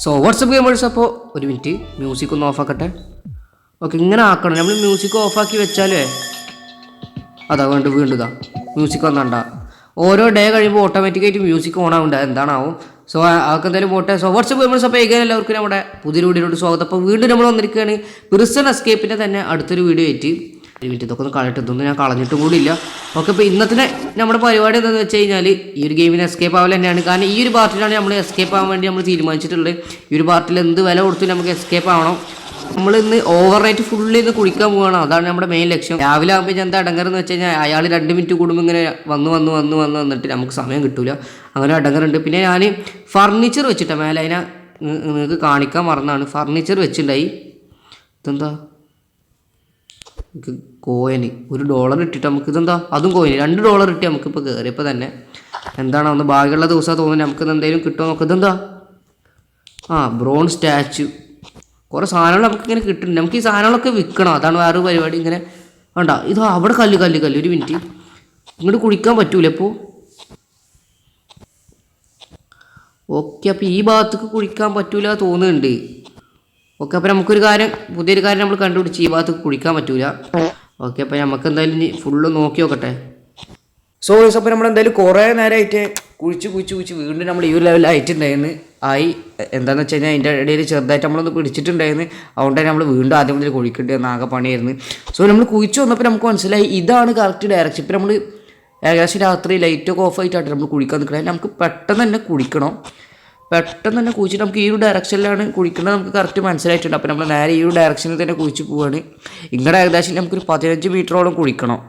So WhatsApp gamers. അപ്പോൾ ഒരു minute music ഒന്ന് ഓഫാക്കട്ടെ. ഓക്കെ, ഇങ്ങനെ ആക്കണം. നമ്മൾ മ്യൂസിക് ഓഫാക്കി വെച്ചാലേ അതാ വീണ്ടും ഇതാ മ്യൂസിക് വന്നണ്ട. ഓരോ ഡേ കഴിയുമ്പോൾ ഓട്ടോമാറ്റിക്കായിട്ട് മ്യൂസിക് ഓൺ ആവുന്നുണ്ട്. എന്താണാവും. സോ ആൾക്ക് എന്തായാലും പോട്ടെ. So WhatsApp gamers. അപ്പോൾ ഏകദേശം എല്ലാവർക്കും നമ്മുടെ പുതിയൊരു വീഡിയോയിലോട്ട് സ്വാഗതം. അപ്പോൾ വീണ്ടും നമ്മൾ വന്നിരിക്കുകയാണ് പ്രിസൺ എസ്കേപ്പിൻ്റെ തന്നെ അടുത്തൊരു വീഡിയോ ആയിട്ട്. ഒരു മിനിറ്റ് ഇതൊക്കെ ഒന്ന് കളയിട്ട്, ഇതൊന്നും ഞാൻ കളഞ്ഞിട്ടും കൂടി ഇല്ല. ഓക്കെ, അപ്പോൾ ഇന്നത്തെ നമ്മുടെ പരിപാടി എന്താണെന്ന് വെച്ച് കഴിഞ്ഞാൽ ഈ ഒരു ഗെയിമിന് എസ്കേപ്പ് ആവൽ തന്നെയാണ്. കാരണം ഈ ഒരു പാർട്ടിലാണ് നമ്മൾ എസ്കേപ്പ് ആവാൻ വേണ്ടി നമ്മൾ തീരുമാനിച്ചിട്ടുള്ളത്. ഈ ഒരു പാർട്ടിൽ എന്ത് വില കൊടുത്തു നമുക്ക് എസ്കേപ്പ് ആവണം. നമ്മൾ ഇന്ന് ഓവർ നൈറ്റ് ഫുള്ളി ഇന്ന് കുളിക്കാൻ പോവുകയാണ്. അതാണ് നമ്മുടെ മെയിൻ ലക്ഷ്യം. രാവിലെ ആകുമ്പോൾ ഞാൻ എന്താ അടങ്ങറെന്ന് വെച്ച് കഴിഞ്ഞാൽ അയാൾ 2 മിനിറ്റ് കൂടുമ്പോൾ ഇങ്ങനെ വന്നിട്ട് നമുക്ക് സമയം കിട്ടില്ല. അങ്ങനെ അടങ്ങറുണ്ട്. പിന്നെ ഞാൻ ഫർണിച്ചർ വെച്ചിട്ടാണ് മേലെ അതിനെ നിങ്ങൾക്ക് കാണിക്കാൻ മറന്നാണ്. ഫർണിച്ചർ വെച്ചിട്ടുണ്ടായി. ഇതെന്താ കോയിന് $1 ഇട്ടിട്ട് നമുക്ക് ഇതെന്താ അതും കോയിന് $2 ഇട്ട് നമുക്കിപ്പോൾ കയറിയപ്പോൾ തന്നെ എന്താണ് ഒന്ന് ഭാഗ്യമുള്ള ദിവസം തോന്നുന്നത്. നമുക്കിത് എന്തെങ്കിലും കിട്ടുമോ നോക്കാം. ഇതെന്താ ബ്രോൺ സ്റ്റാച്ചു. കുറേ സാധനങ്ങൾ നമുക്കിങ്ങനെ കിട്ടുന്നുണ്ട്. നമുക്ക് ഈ സാധനങ്ങളൊക്കെ വിൽക്കണം. അതാണ് വേറൊരു പരിപാടി. ഇങ്ങനെ വേണ്ട ഇത് അവിടെ കല്ല് ഒരു മിനിറ്റ് ഇങ്ങോട്ട് കുടിക്കാൻ പറ്റൂല ഇപ്പോൾ. ഓക്കെ, അപ്പോൾ ഈ ഭാഗത്തേക്ക് കുടിക്കാൻ പറ്റൂല തോന്നുന്നുണ്ട്. ഓക്കെ, അപ്പോൾ നമുക്കൊരു കാര്യം പുതിയൊരു കാര്യം നമ്മൾ കണ്ടുപിടിച്ച് ഈ ഭാഗത്ത് കുടിക്കാൻ പറ്റൂല. ഓക്കെ, അപ്പോൾ നമുക്ക് എന്തായാലും ഫുള്ള് നോക്കി നോക്കട്ടെ. സോ അപ്പോൾ നമ്മൾ എന്തായാലും കുറേ നേരമായിട്ട് കുഴിച്ച് വീണ്ടും നമ്മൾ ഈ ഒരു ലെവലായിട്ടുണ്ടായിരുന്നു. എന്താണെന്ന് വെച്ച് കഴിഞ്ഞാൽ അതിൻ്റെ ഇടയിൽ ചെറുതായിട്ട് നമ്മളൊന്ന് പിടിച്ചിട്ടുണ്ടായിരുന്നു. അതുകൊണ്ട് തന്നെ നമ്മൾ വീണ്ടും ആദ്യം മുതൽ കുഴിക്കേണ്ടി വന്ന ആകെ പണിയായിരുന്നു. സോ നമ്മൾ കുഴിച്ച് വന്നപ്പോൾ നമുക്ക് മനസ്സിലായി ഇതാണ് കറക്റ്റ് ഡയറക്ഷൻ. ഇപ്പം നമ്മൾ ഏകദേശം രാത്രി ലൈറ്റൊക്കെ ഓഫ് ആയിട്ടാണ് നമ്മൾ കുഴിക്കാൻ നിൽക്കണം. നമുക്ക് പെട്ടെന്ന് തന്നെ കുഴിക്കണം. പെട്ടെന്ന് തന്നെ കുഴിച്ചിട്ട് നമുക്ക് ഈ ഒരു ഡയറക്ഷനിലാണ് കുഴിക്കേണ്ടത് നമുക്ക് കറക്റ്റ് മനസ്സിലായിട്ടുണ്ട്. അപ്പോൾ നമ്മൾ നേരെ ഈ ഒരു ഡയറക്ഷനിൽ തന്നെ കുഴിച്ച് പോവുകയാണ്. ഇങ്ങനെ ഏകദേശം നമുക്കൊരു 15 മീറ്ററോളം കുഴിക്കണം.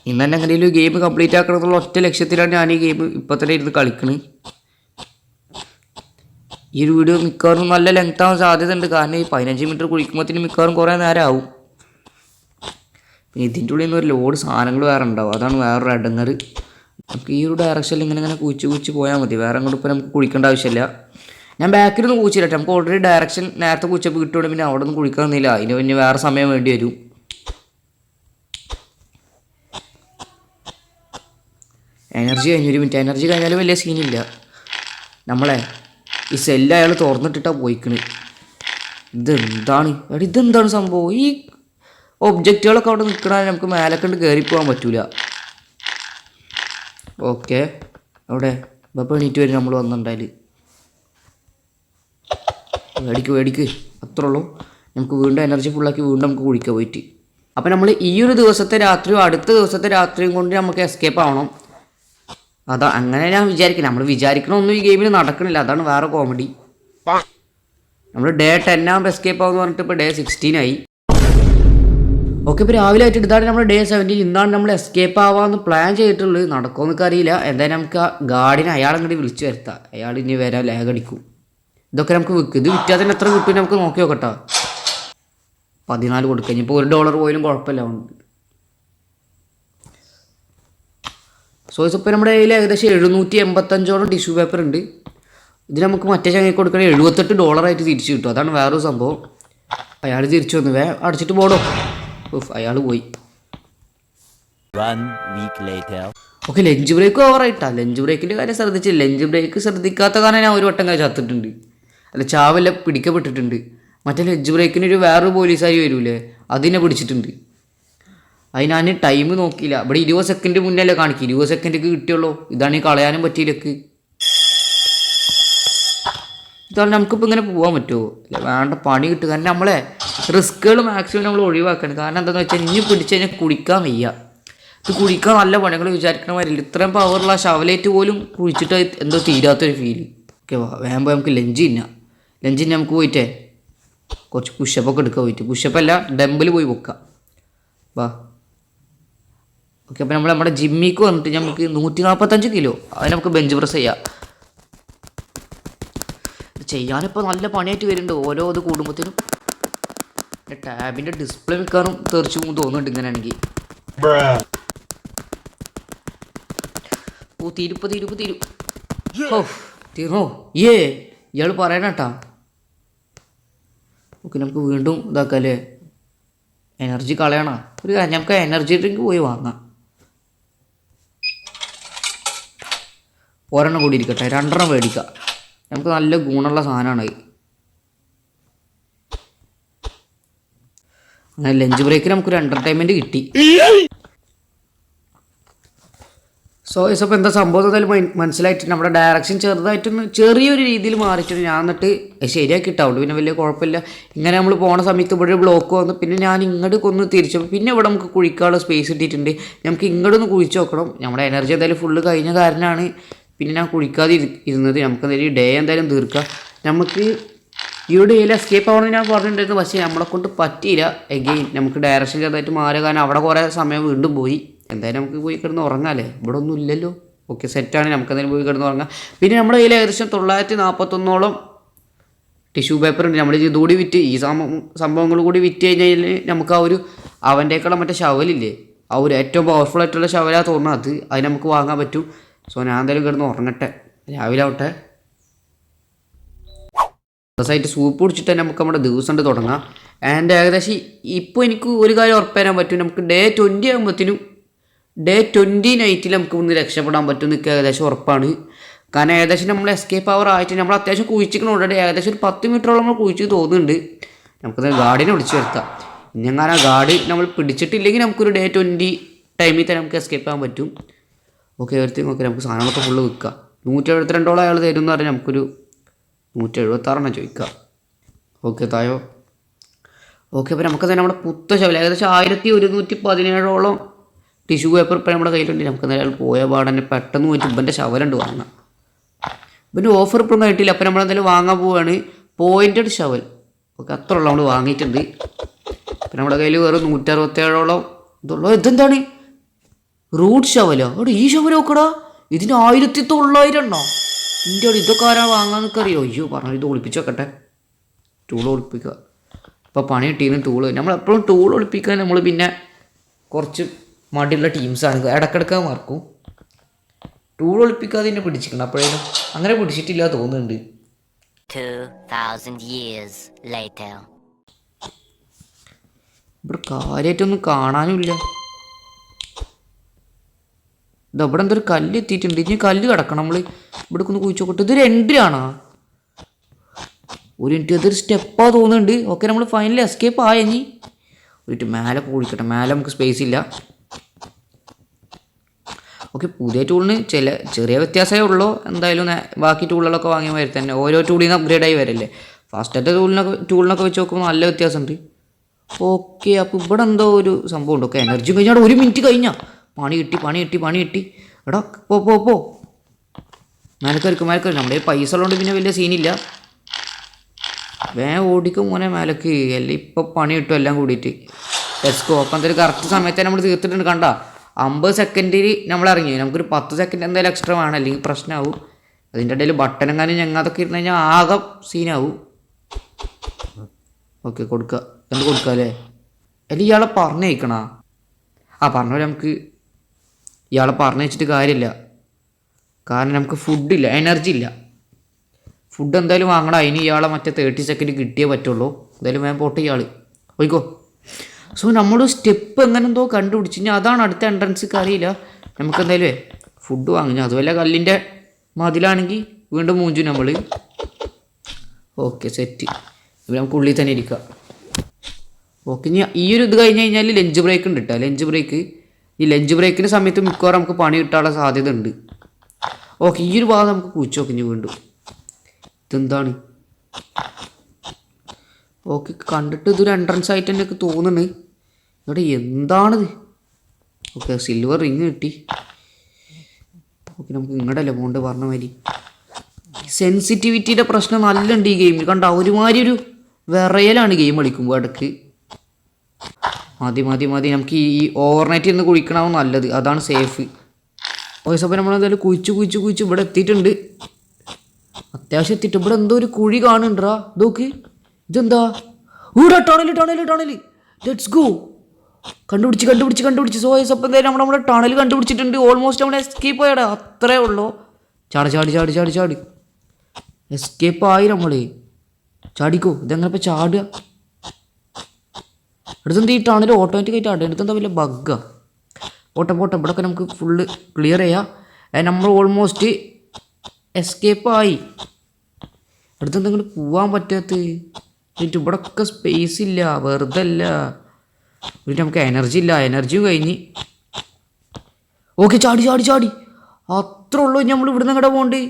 ഇന്ന് തന്നെ അങ്ങനെ ഒരു ഗെയിം കംപ്ലീറ്റ് ആക്കണം എന്നുള്ള ഒറ്റ ലക്ഷ്യത്തിലാണ് ഞാൻ ഈ ഗെയിം ഇപ്പം തന്നെ ഇരുന്ന് കളിക്കുന്നത്. ഈ ഒരു വീഡിയോ മിക്കവാറും നല്ല ലെങ്ത് ആവാൻ സാധ്യത ഉണ്ട്. കാരണം ഈ 15 മീറ്റർ കുഴിക്കുമ്പോഴത്തേന് മിക്കവാറും കുറേ നേരം ആവും. പിന്നെ ഇതിൻ്റെ ഉള്ളിൽ നിന്ന് ഒരു ലോഡ് സാധനങ്ങൾ വേറെ ഉണ്ടാവും. അതാണ് വേറൊരു അടങ്ങറ്. നമുക്ക് ഈ ഒരു ഡയറക്ഷനിൽ ഇങ്ങനെ കുഴിച്ച് പോയാൽ മതി. വേറെ അങ്ങോട്ട് ഇപ്പോൾ നമുക്ക് കുഴിക്കേണ്ട ആവശ്യമില്ല. ഞാൻ ബാക്കിൽ നിന്ന് കുഴിച്ചില്ല. നമുക്ക് ഓൾറെഡി ഡയറക്ഷൻ നേരത്തെ കുഴിച്ചപ്പോൾ കിട്ടുകൊണ്ട് പിന്നെ അവിടെ നിന്ന് കുഴിക്കാനില്ല. അതിന് പിന്നെ വേറെ സമയം വേണ്ടി വരും. എനർജി കഴിഞ്ഞൊരു മിനിറ്റ്. എനർജി കഴിഞ്ഞാലും വലിയ സീനില്ല. നമ്മളെ ഈ സെല്ല് അയാൾ തുറന്നിട്ടിട്ടാണ് പോയിക്കണ്. ഇതെന്താണ് സംഭവം? ഈ ഒബ്ജക്റ്റുകളൊക്കെ അവിടെ നിൽക്കണ നമുക്ക് മേലെ കണ്ട് കയറിപ്പോകാൻ പറ്റൂല. ഓക്കെ, അവിടെ ഇപ്പോൾ എണീറ്റ് വരും നമ്മൾ വന്നിട്ടുണ്ടായാൽ. വേടിക്ക് അത്രേ ഉള്ളൂ. നമുക്ക് വീണ്ടും എനർജി ഫുള്ളാക്കി വീണ്ടും നമുക്ക് കുഴിക്കാൻ പോയിട്ട്. അപ്പോൾ നമ്മൾ ഈ ഒരു ദിവസത്തെ രാത്രിയും അടുത്ത ദിവസത്തെ രാത്രിയും കൊണ്ട് നമുക്ക് എസ്കേപ്പ് ആവണം. അതാ അങ്ങനെ ഞാൻ വിചാരിക്കണം. നമ്മൾ വിചാരിക്കണമൊന്നും ഈ ഗെയിമിൽ നടക്കണില്ല. അതാണ് വേറെ കോമഡി. നമ്മൾ ഡേ 10 ആകുമ്പോൾ എസ്കേപ്പ് ആവുമെന്ന് പറഞ്ഞിട്ട് ഇപ്പോൾ ഡേ 16 ആയി. ഓക്കെ, ഇപ്പോൾ രാവിലെ ആയിട്ട് ഇതാണ് നമ്മൾ ഡേ 17. ഇന്നാണ് നമ്മൾ എസ്കേപ്പ് ആവാമെന്ന് പ്ലാൻ ചെയ്തിട്ടുള്ളത്. നടക്കുമെന്നൊക്കെ അറിയില്ല. എന്തായാലും നമുക്ക് ആ ഗാർഡിനെ അയാളങ്ങോട്ട് വിളിച്ചു വരുത്താം. അയാൾ ഇനി വരാൻ ലാഗടിക്കും. ഇതൊക്കെ നമുക്ക് വിൽക്കും. ഇത് വിറ്റാൽ തന്നെ എത്ര കിട്ടും നമുക്ക് നോക്കി നോക്കട്ടോ. 14 കൊടുക്കുക. ഇനിയിപ്പോൾ $1 പോയാലും കുഴപ്പമില്ല. സോ ഇപ്പോൾ നമ്മുടെ കയ്യിൽ ഏകദേശം 785ഓളം ടിഷ്യൂ പേപ്പർ ഉണ്ട്. ഇത് നമുക്ക് മറ്റേ ചങ്ങയ്ക്ക് കൊടുക്കണമെങ്കിൽ $78 ആയിട്ട് തിരിച്ചു കിട്ടും. അതാണ് വേറൊരു സംഭവം. അയാൾ തിരിച്ചു വന്നു. അടിച്ചിട്ട് പോടോ. അയാൾ പോയി. ഓക്കെ, ലഞ്ച് ബ്രേക്ക് ഓവറായിട്ടാ. ലഞ്ച് ബ്രേക്കിൻ്റെ കാര്യം ശ്രദ്ധിച്ചില്ല. ലഞ്ച് ബ്രേക്ക് ശ്രദ്ധിക്കാത്ത കാരണം ഞാൻ ഒരു വട്ടം കാര്യം ചത്തിട്ടുണ്ട്. അല്ല, ചാവല്ല പിടിക്കപ്പെട്ടിട്ടുണ്ട്. മറ്റേ ലഞ്ച് ബ്രേക്കിന് വേറൊരു പോലീസുകാരി വരൂലേ, അതിനെ പിടിച്ചിട്ടുണ്ട്. അത് ഞാൻ ടൈം നോക്കിയില്ല. ഇവിടെ 20 സെക്കൻഡ് മുന്നല്ലേ കാണിക്കും. 20 സെക്കൻഡൊക്കെ കിട്ടിയുള്ളൂ. ഇതാണ് ഈ കളയാനും പറ്റിയില്ലക്ക്. ഇതാണ് നമുക്കിപ്പോൾ ഇങ്ങനെ പോകാൻ പറ്റുമോ? അല്ല, വേണ്ട പണി കിട്ടും. കാരണം നമ്മളെ റിസ്ക്കുകൾ മാക്സിമം നമ്മൾ ഒഴിവാക്കണം. കാരണം എന്താണെന്ന് വെച്ചാൽ ഇനി പിടിച്ച് കഴിഞ്ഞാൽ കുടിക്കാൻ വയ്യ. ഇത് കുടിക്കാൻ നല്ല പണികൾ വിചാരിക്കണ മാതിരില്ല. ഇത്രയും പവറുള്ള ഷവലേറ്റ് പോലും കുഴിച്ചിട്ട് എന്തോ തീരാത്തൊരു ഫീല്. ഓക്കെ, വേഗം നമുക്ക് ലഞ്ചിന് നമുക്ക് പോയിട്ടേ കുറച്ച് പുഷപ്പൊക്കെ എടുക്കാൻ പോയിട്ട്. പുഷപ്പല്ല, ഡംബിൽ പോയി വെക്കാം. വാ. ഓക്കെ, അപ്പോൾ നമ്മുടെ ജിമ്മിക്ക് വന്നിട്ട് നമുക്ക് 145 കിലോ അത് നമുക്ക് ബെഞ്ച് പ്രസ് ചെയ്യാനിപ്പോൾ നല്ല പണിയായിട്ട് വരുന്നുണ്ട്. ഓരോ ഇത് കൂടുമ്പോഴത്തേനും ടാബിൻ്റെ ഡിസ്പ്ലേ മിക്കാറും തെറിച്ചു പോകും തോന്നുന്നുണ്ട് ഇങ്ങനെയാണെങ്കിൽ. തീർന്നോ? ഇയാൾ പറയണട്ടാ. ഓക്കെ, നമുക്ക് വീണ്ടും ഇതാക്കല്ലേ. എനർജി കളയണ ഒരു കാര്യം, നമുക്ക് എനർജി ഡ്രിങ്ക് പോയി വാങ്ങാം. ഒരെണ്ണം കൂടി ഇരിക്കട്ടെ, 2 മേടിക്കാം. നമുക്ക് നല്ല ഗുണമുള്ള സാധനമാണ് അത്. അങ്ങനെ ലഞ്ച് ബ്രേക്കിൽ നമുക്കൊരു എൻ്റർടൈൻമെൻറ്റ് കിട്ടി. സോ ഇപ്പോൾ എന്താ സംഭവം എന്തായാലും മനസ്സിലായിട്ട് നമ്മുടെ ഡയറക്ഷൻ ചെറിയൊരു രീതിയിൽ മാറിയിട്ടുണ്ട്. ഞാൻ എന്നിട്ട് ശരിയാക്കി ഇട്ടാവുള്ളൂ, പിന്നെ വലിയ കുഴപ്പമില്ല. ഇങ്ങനെ നമ്മൾ പോണ സമയത്ത് ഇവിടെ ബ്ലോക്ക് വന്നു, പിന്നെ ഞാൻ ഇങ്ങോട്ട് ഒന്ന് തിരിച്ചു. പിന്നെ ഇവിടെ നമുക്ക് കുഴിക്കാനുള്ള സ്പേസ് കിട്ടിയിട്ടുണ്ട്. നമുക്ക് ഇങ്ങോട്ടൊന്ന് കുഴിച്ച് നോക്കണം. നമ്മുടെ എനർജി എന്തായാലും ഫുള്ള് കഴിഞ്ഞ കാരണമാണ് പിന്നെ ഞാൻ കുഴിക്കാതെ ഇരുന്നത്. നമുക്ക് എന്തായാലും ഡേ എന്തായാലും തീർക്കാം. നമുക്ക് ഈ ഒരു ഡേയിൽ എസ്കേപ്പ് ആവണമെന്ന് ഞാൻ പറഞ്ഞിട്ടുണ്ടായിരുന്നു, പക്ഷേ നമ്മളെ കൊണ്ട് പറ്റിയില്ല. എഗെയിൻ നമുക്ക് ഡയറക്ഷൻ ചെറുതായിട്ട് മാറുക, കാരണം അവിടെ കുറേ സമയം വീണ്ടും പോയി. എന്തായാലും നമുക്ക് പോയി കിടന്ന് ഉറങ്ങാമല്ലേ, ഇവിടെ ഒന്നും ഇല്ലല്ലോ. ഓക്കെ, സെറ്റാണ്. നമുക്ക് എന്തായാലും പോയി കിടന്ന് ഉറങ്ങാം. പിന്നെ നമ്മുടെ കയ്യിൽ ഏകദേശം 941 ടിഷ്യൂ പേപ്പർ ഉണ്ട്. നമ്മൾ ഇതുകൂടി വിറ്റ് ഈ സംഭവങ്ങൾ കൂടി വിറ്റ് കഴിഞ്ഞാൽ നമുക്ക് ആ ഒരു അവൻ്റെയൊക്കെ മറ്റേ ഷവലില്ലേ, ആ ഒരു ഏറ്റവും പവർഫുൾ ആയിട്ടുള്ള ഷവലാണ് തോന്നുന്നത്, അത് നമുക്ക് വാങ്ങാൻ പറ്റും. സോ ഞാൻ എന്തായാലും കിടന്ന് ഉറങ്ങട്ടെ, രാവിലെ ആവട്ടെ. ദിവസമായിട്ട് സൂപ്പ് കുടിച്ചിട്ട് തന്നെ നമുക്ക് നമ്മുടെ ദിവസം കൊണ്ട് തുടങ്ങാം. ആൻഡ് ഏകദേശം ഇപ്പോൾ എനിക്ക് ഒരു കാര്യം ഉറപ്പ് തരാൻ പറ്റും, നമുക്ക് ഡേ 20 ആകുമ്പോഴത്തേനും ഡേ 20 നൈറ്റിൽ നമുക്ക് ഒന്ന് രക്ഷപ്പെടാൻ പറ്റും എന്നൊക്കെ ഏകദേശം ഉറപ്പാണ്. കാരണം ഏകദേശം നമ്മൾ എസ്കേപ്പ് അവർ ആയിട്ട് നമ്മൾ അത്യാവശ്യം കുഴിച്ചിരിക്കണം ഓൾറെഡി. ഏകദേശം ഒരു 10 മീറ്ററോളം നമ്മൾ കുഴിച്ച് തോന്നുന്നുണ്ട്. നമുക്കത് ഗാർഡിനെ വിളിച്ച് വരുത്താം. ഇങ്ങനെ ആ ഗാർഡ് നമ്മൾ പിടിച്ചിട്ടില്ലെങ്കിൽ നമുക്കൊരു ഡേ 20 ടൈമിൽ തന്നെ നമുക്ക് എസ്കേപ്പ് ആകാൻ പറ്റും. ഓക്കെ, എടുത്ത് നോക്കി നമുക്ക് സാധനങ്ങളൊക്കെ ഫുള്ള് വിൽക്കാം. 172 അയാൾ തരും എന്ന് പറഞ്ഞാൽ നമുക്കൊരു 176 ചോദിക്കാം. ഓക്കെ തായോ. ഓക്കെ, അപ്പോൾ നമുക്ക് തന്നെ നമ്മുടെ പുത്ത ശവല ഏകദേശം 1117 ടിഷ്യൂ പേപ്പർ ഇപ്പം നമ്മുടെ കയ്യിലുണ്ട്. നമുക്ക് എന്തായാലും പോയ പാടന്നെ പെട്ടെന്ന് പോയിട്ട് ഇവൻ്റെ ശവലുണ്ട് വാങ്ങാം. ഇവൻ്റെ ഓഫർ ഇപ്പോഴൊന്നും ആയിട്ടില്ല. അപ്പം നമ്മളെന്തായാലും വാങ്ങാൻ പോവുകയാണ് പോയിൻറ്റഡ് ശവൽ. ഓക്കെ, അത്ര ഉള്ള നമ്മൾ വാങ്ങിയിട്ടുണ്ട്. പിന്നെ നമ്മുടെ കയ്യിൽ വെറും 167 ഇതുള്ളൂ. ഇതെന്താണ് റൂട്ട് ശവലോ? അവിടെ ഈ ശവലം നോക്കടാ, ഇതിന് 1900 ഇതിൻ്റെ അവിടെ ഇതൊക്കെ ആരാ വാങ്ങാന്നൊക്കെ അറിയോ? അയ്യോ പറഞ്ഞു, ഇത് ഒളിപ്പിച്ച് വെക്കട്ടെ. ടൂൾ ഒളിപ്പിക്കുക. ഇപ്പോൾ പണി കിട്ടിയിരുന്നു ടൂള്. നമ്മളെപ്പോഴും ടൂൾ ഒളിപ്പിക്കാൻ നമ്മൾ പിന്നെ കുറച്ച് മടിയുള്ള ടീംസാണ്, ഇടക്കിടക്ക് മറക്കും. ടൂൾ ഒളിപ്പിക്കാതെ തന്നെ പിടിച്ചിട്ടുണ്ട്. അപ്പോഴേക്കും അങ്ങനെ പിടിച്ചിട്ടില്ല തോന്നുന്നുണ്ട്. 2000 years later. ഇവിടെ കാര്യമായിട്ടൊന്നും കാണാനുമില്ല. ഇതവിടെ എന്തൊരു കല്ല് എത്തിയിട്ടുണ്ട്. ഇനി കല്ല് കിടക്കണം. നമ്മൾ ഇവിടെ ഒന്ന് കുഴിച്ച് നോക്കട്ടെ. ഇതൊരു എൻട്രി ആണോ? ഒരു മിനിറ്റ്, ഇതൊരു സ്റ്റെപ്പാ തോന്നുന്നുണ്ട്. ഓക്കെ, നമ്മൾ ഫൈനലി എസ്കേപ്പ് ആയ. ഇനി ഒരു മേലെ കുഴിക്കട്ടെ. മേലെ നമുക്ക് സ്പേസ് ഇല്ല. ഓക്കെ, പുതിയ ടൂളിന് ചെറിയ വ്യത്യാസമേ ഉള്ളൂ. എന്തായാലും ബാക്കി ടൂളുകളൊക്കെ വാങ്ങിയ മാതിരി തന്നെ ഓരോ ടൂളിൽ നിന്ന് അപ്ഗ്രേഡ് ആയി വരല്ലേ. ഫസ്റ്റത്തെ ടൂളിനൊക്കെ വെച്ച് നോക്കുമ്പോൾ നല്ല വ്യത്യാസമുണ്ട്. ഓക്കെ, അപ്പോൾ ഇവിടെ എന്തോ ഒരു സംഭവം ഉണ്ട്. ഓക്കെ, എനർജി കഴിഞ്ഞാൽ 1 മിനിറ്റ് കഴിഞ്ഞാൽ പണി കിട്ടി. എടാ പോ മേലക്കറിക്കും. നമ്മുടെ പൈസ ഉള്ളതുകൊണ്ട് പിന്നെ വലിയ സീനില്ല. വേഗം ഓടിക്കും മോനെ മേലക്ക്, അല്ല ഇപ്പോൾ പണി കിട്ടും എല്ലാം കൂടിയിട്ട്. ലെറ്റ്സ് അപ്പം എന്തായാലും കറക്റ്റ് സമയത്ത് നമ്മൾ തീർത്തിട്ടുണ്ട്. കണ്ട 50 സെക്കൻഡിൽ നമ്മൾ ഇറങ്ങി. നമുക്കൊരു 10 സെക്കൻഡ് എന്തായാലും എക്സ്ട്രാ വേണം, അല്ലെങ്കിൽ പ്രശ്നമാവും. അതിൻ്റെ ഇടയിൽ ബട്ടനെങ്ങാനും ഞങ്ങാതൊക്കെ ഇരുന്ന് കഴിഞ്ഞാൽ ആകെ സീനാവും. ഓക്കെ, കൊടുക്കുക. എന്ത് കൊടുക്കുക അല്ലേ? അല്ലെങ്കിൽ ഇയാളെ പറഞ്ഞയക്കണ? പറഞ്ഞ നമുക്ക് ഇയാളെ പറഞ്ഞയച്ചിട്ട് കാര്യമില്ല. കാരണം നമുക്ക് ഫുഡില്ല, എനർജി ഇല്ല. ഫുഡ് എന്തായാലും വാങ്ങണം. അതിന് ഇയാളെ മറ്റേ 30 സെക്കൻഡ് കിട്ടിയേ പറ്റുള്ളൂ. എന്തായാലും വേഗം പോട്ടെ ഇയാൾ പോയിക്കോ. സോ നമ്മൾ സ്റ്റെപ്പ് എങ്ങനെ എന്തോ കണ്ടുപിടിച്ച് കഴിഞ്ഞാൽ അതാണ് അടുത്ത എൻട്രൻസ്. അറിയില്ല. നമുക്ക് എന്തായാലും ഫുഡ് വാങ്ങിഞ്ഞാൽ അതുപോലെ കല്ലിൻ്റെ മതിലാണെങ്കിൽ വീണ്ടും മൂഞ്ചു നമ്മൾ. Okay, set. ഇവിടെ നമുക്ക് ഉള്ളിൽ തന്നെ ഇരിക്കാം. ഓക്കെ, ഇനി ഈ ഒരു ഇത് കഴിഞ്ഞ് കഴിഞ്ഞാൽ ലഞ്ച് ബ്രേക്ക് ഉണ്ട് കേട്ടോ. ഈ ലഞ്ച് ബ്രേക്കിൻ്റെ സമയത്ത് മിക്കവാറും നമുക്ക് പണി കിട്ടാനുള്ള സാധ്യത ഉണ്ട്. ഓക്കെ, ഈ ഒരു ഭാഗം നമുക്ക് കുഴിച്ച് നോക്കി വീണ്ടും. ഇതെന്താണ്? ഓക്കെ, കണ്ടിട്ട് ഇതൊരു എൻട്രൻസ് ആയിട്ട് തന്നെ ഒക്കെ തോന്നുന്നു. ഇവിടെ എന്താണിത്? ഓക്കെ, സിൽവർ റിങ് കിട്ടി. ഓക്കെ, നമുക്ക് ഇങ്ങോട്ടല്ലേ പോകേണ്ട പറഞ്ഞ മാതിരി. സെൻസിറ്റിവിറ്റിയുടെ പ്രശ്നം നല്ല ഉണ്ട് ഈ ഗെയിമിൽ. കണ്ട ഒരുമാതിരി ഒരു വിറയലാണ് ഗെയിം കളിക്കുമ്പോൾ ഇടയ്ക്ക്. മതി നമുക്ക് ഈ ഓവർനൈറ്റ് ഇന്ന് കുഴിക്കണമാവും നല്ലത്, അതാണ് സേഫ്. ഓക്കെ, അപ്പോൾ നമ്മളെന്തായാലും കുഴിച്ച് ഇവിടെ എത്തിയിട്ടുണ്ട്. അത്യാവശ്യം എത്തിയിട്ട് ഇവിടെ എന്തോ ഒരു കുഴി കാണുന്നുണ്ടാ. നോക്ക്, ഇതെന്താ? ഊടാ, ടണല്. Let's go. കണ്ടുപിടിച്ച്. സോ അപ്പോൾ എന്തായാലും നമ്മുടെ ടണൽ കണ്ടുപിടിച്ചിട്ടുണ്ട്. ഓൾമോസ്റ്റ് നമ്മൾ എസ്കേപ്പ് ആയടാ. അത്രേ ഉള്ളൂ. ചാടി. എസ്കേപ്പ് ആയി നമ്മൾ. ചാടിക്കോ. ഇതെങ്ങനെ ഇപ്പോൾ ചാടുക? അടുത്തെന്താ ഈ ടണൽ ഓട്ടോമാറ്റിക്കായിട്ട് ആടുക? അടുത്തെന്താ വലിയ ബഗ്ഗാ? പോട്ടെ ഇവിടെയൊക്കെ നമുക്ക് ഫുള്ള് ക്ലിയർ ചെയ്യാം. നമ്മൾ ഓൾമോസ്റ്റ് എസ്കേപ്പ് ആയി. അടുത്ത് എന്തെങ്കിലും പോവാൻ പറ്റാത്ത ഇവിടെ ഒക്കെ സ്പേസ് ഇല്ല, വെറുതെ അല്ല. എന്നിട്ട് നമുക്ക് എനർജി ഇല്ല, എനർജിയും കഴിഞ്ഞ്. ഓക്കെ ചാടി ചാടി ചാടി, അത്ര ഉള്ളൂ. നമ്മൾ ഇവിടുന്ന് എങ്ങടെ പോകണ്ടേ?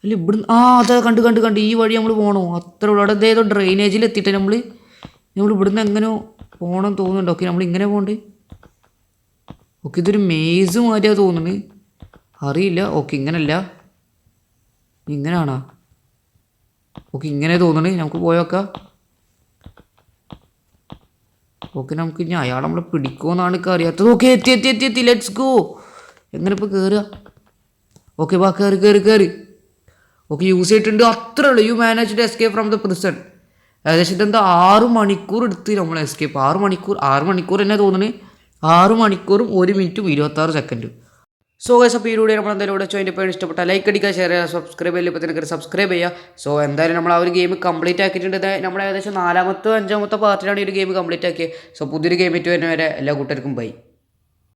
അല്ല ഇവിടുന്ന് അതെ കണ്ട് കണ്ട് കണ്ട് ഈ വഴി നമ്മൾ പോകണോ? അത്ര ഉള്ളൂ. അവിടെ ഏതോ ഡ്രെയിനേജിൽ എത്തിയിട്ട് നമ്മൾ ഇവിടുന്ന് എങ്ങനെയോ പോകണം തോന്നുന്നുണ്ട്. ഓക്കെ നമ്മൾ ഇങ്ങനെ പോകണ്ടേ? ഓക്കെ ഇതൊരു മേസ് മാതിരിയാണ് തോന്നുന്നത്, അറിയില്ല. ഓക്കെ ഇങ്ങനല്ല, ഇങ്ങനെയാണോ? ഓക്കെ ഇങ്ങനെ തോന്നണേ. നമുക്ക് പോയോക്കാം. ഓക്കെ നമുക്ക് ഇനി അയാൾ നമ്മളെ പിടിക്കുമെന്നാണ് എനിക്ക് അറിയാത്തത്. ഓക്കെ എത്തി എത്തി എത്തി എത്തി ലെറ്റ്സ് ഗോ. എങ്ങനെ ഇപ്പോൾ കയറുക? ഓക്കെ വാ കയറി കയറി കയറി. ഓക്കെ യൂസ് ചെയ്തിട്ടുണ്ട്, അത്രേ ഉള്ളൂ. You manage to escape from the prison. ഏകദേശം ഇതെന്താ 6 മണിക്കൂർ എടുത്ത് നമ്മൾ എസ്കേപ്പ്. 6 മണിക്കൂർ തന്നെ തോന്നുന്നത്. 6 മണിക്കൂറും 1 മിനിറ്റും 26 സെക്കൻഡും. സോ ഗൈസ് അപ്പോൾ ഈ വീഡിയോ നമ്മൾ എന്തായാലും ഇവിടെ ചോദിൻ്റെ പേര് ഇഷ്ടപ്പെട്ടാൽ ലൈക്ക് അടിക്കുക, ഷെയർ ചെയ്യുക, സബ്സ്ക്രൈബ് ചെയ്യുക. ഇപ്പോൾ തന്നെ സബ്സ്ക്രൈബ് ചെയ്യുക. സോ എന്തായാലും നമ്മൾ ആ ഒരു ഗെയിം കംപ്ലീറ്റ് ആക്കിയിട്ടുണ്ട്. നമ്മൾ ഏകദേശം 4-5 പാർട്ടിലാണ് ഈ ഒരു ഗെയിം കംപ്ലീറ്റ് ആക്കിയത്. സോ പുതിയൊരു ഗെയിം ഇട്ട് വരുന്നവരെ എല്ലാ കൂട്ടർക്കും ബൈ.